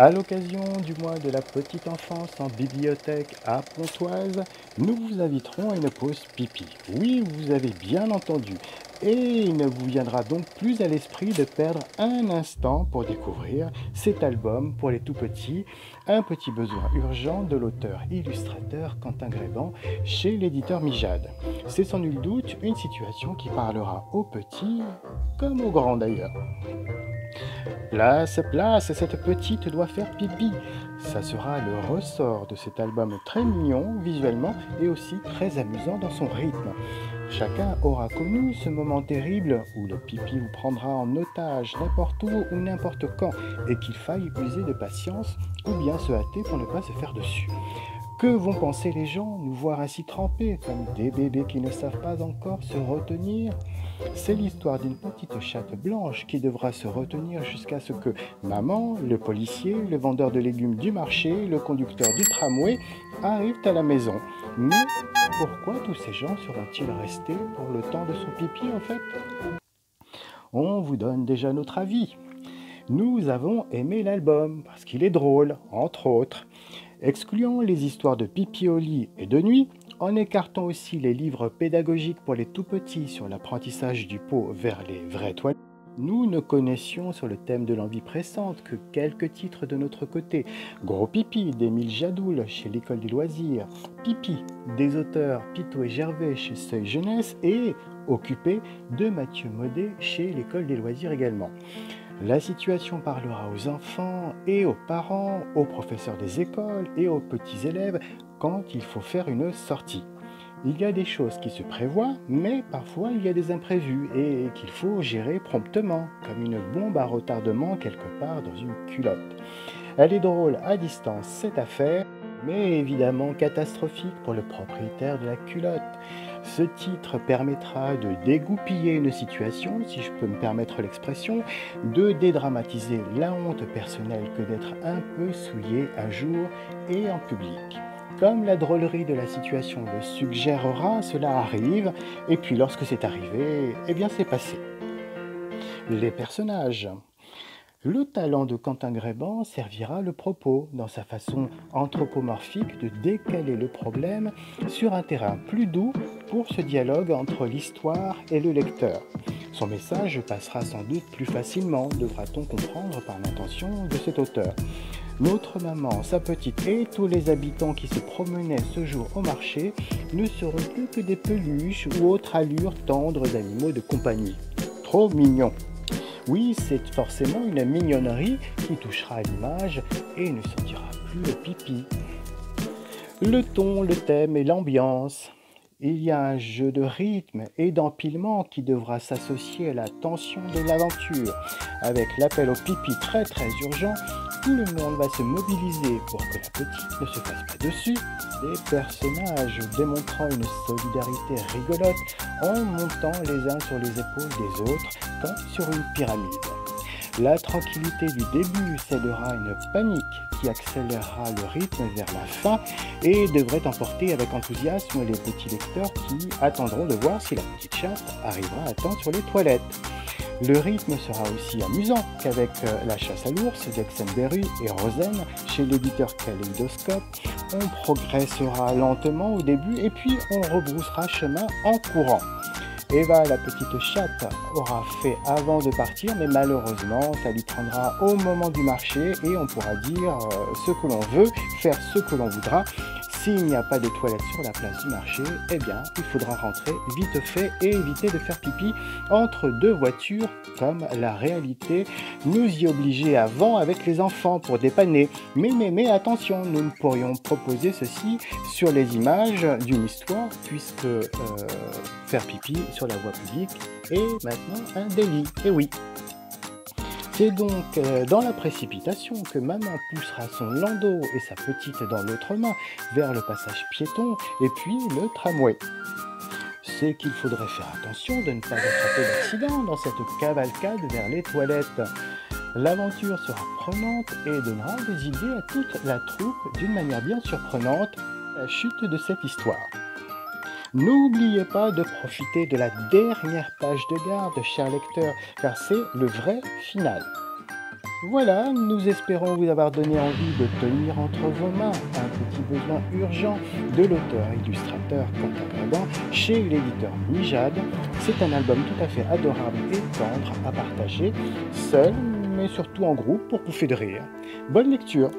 À l'occasion du mois de la petite enfance en bibliothèque à Pontoise, nous vous inviterons à une pause pipi. Oui, vous avez bien entendu. Et il ne vous viendra donc plus à l'esprit de perdre un instant pour découvrir cet album pour les tout petits, un petit besoin urgent de l'auteur-illustrateur Quentin Grébant chez l'éditeur Mijade. C'est sans nul doute une situation qui parlera aux petits comme aux grands d'ailleurs. Place, place, cette petite doit faire pipi. Ça sera le ressort de cet album très mignon visuellement et aussi très amusant dans son rythme. Chacun aura connu ce moment terrible où le pipi vous prendra en otage n'importe où ou n'importe quand et qu'il faille user de patience ou bien se hâter pour ne pas se faire dessus. Que vont penser les gens, nous voir ainsi trempés, comme des bébés qui ne savent pas encore se retenir? C'est l'histoire d'une petite chatte blanche qui devra se retenir jusqu'à ce que maman, le policier, le vendeur de légumes du marché, le conducteur du tramway arrivent à la maison. Mais pourquoi tous ces gens seront-ils restés pour le temps de son pipi en fait? On vous donne déjà notre avis. Nous avons aimé l'album parce qu'il est drôle, entre autres. Excluant les histoires de pipi au lit et de nuit, en écartant aussi les livres pédagogiques pour les tout-petits sur l'apprentissage du pot vers les vraies toilettes, nous ne connaissions sur le thème de l'envie pressante que quelques titres de notre côté. Gros Pipi d'Émile Jadoul chez l'École des loisirs, Pipi des auteurs Pitot et Gervais chez Seuil Jeunesse et Occupé de Mathieu Maudet chez l'École des loisirs également. La situation parlera aux enfants et aux parents, aux professeurs des écoles et aux petits élèves quand il faut faire une sortie. Il y a des choses qui se prévoient, mais parfois il y a des imprévus et qu'il faut gérer promptement, comme une bombe à retardement quelque part dans une culotte. Elle est drôle à distance cette affaire, mais évidemment catastrophique pour le propriétaire de la culotte. Ce titre permettra de dégoupiller une situation, si je peux me permettre l'expression, de dédramatiser la honte personnelle que d'être un peu souillé un jour et en public. Comme la drôlerie de la situation le suggérera, cela arrive, et puis lorsque c'est arrivé, eh bien c'est passé. Les personnages. Le talent de Quentin Grébant servira le propos dans sa façon anthropomorphique de décaler le problème sur un terrain plus doux pour ce dialogue entre l'histoire et le lecteur. Son message passera sans doute plus facilement, devra-t-on comprendre par l'intention de cet auteur. Notre maman, sa petite et tous les habitants qui se promenaient ce jour au marché ne seront plus que des peluches ou autres allures tendres d'animaux de compagnie. Trop mignon! Oui, c'est forcément une mignonnerie qui touchera à l'image et ne sentira plus le pipi. Le ton, le thème et l'ambiance. Il y a un jeu de rythme et d'empilement qui devra s'associer à la tension de l'aventure. Avec l'appel au pipi très urgent, tout le monde va se mobiliser pour que la petite ne se fasse pas dessus. Des personnages démontrant une solidarité rigolote en montant les uns sur les épaules des autres comme sur une pyramide. La tranquillité du début cédera une panique qui accélérera le rythme vers la fin et devrait emporter avec enthousiasme les petits lecteurs qui attendront de voir si la petite chatte arrivera à temps sur les toilettes. Le rythme sera aussi amusant qu'avec La chasse à l'ours d'Exemberry et Rosen chez l'éditeur Kaléidoscope. On progressera lentement au début et puis on rebroussera chemin en courant. Eva, la petite chatte, aura fait avant de partir, mais malheureusement, ça lui prendra au moment du marché et on pourra dire ce que l'on veut, faire ce que l'on voudra. S'il n'y a pas de toilettes sur la place du marché, eh bien, il faudra rentrer vite fait et éviter de faire pipi entre deux voitures, comme la réalité nous y obligeait avant avec les enfants pour dépanner. Mais attention, nous ne pourrions proposer ceci sur les images d'une histoire, puisque faire pipi sur la voie publique est maintenant un délit. Et oui. C'est donc dans la précipitation que maman poussera son landau et sa petite dans l'autre main vers le passage piéton et puis le tramway. C'est qu'il faudrait faire attention de ne pas attraper d'accident dans cette cavalcade vers les toilettes. L'aventure sera prenante et donnera des idées à toute la troupe d'une manière bien surprenante, la chute de cette histoire. N'oubliez pas de profiter de la dernière page de garde, cher lecteur, car c'est le vrai final. Voilà, nous espérons vous avoir donné envie de tenir entre vos mains un petit besoin urgent de l'auteur-illustrateur Quentin Graban chez l'éditeur Mijade. C'est un album tout à fait adorable et tendre à partager, seul mais surtout en groupe pour pouffer de rire. Bonne lecture!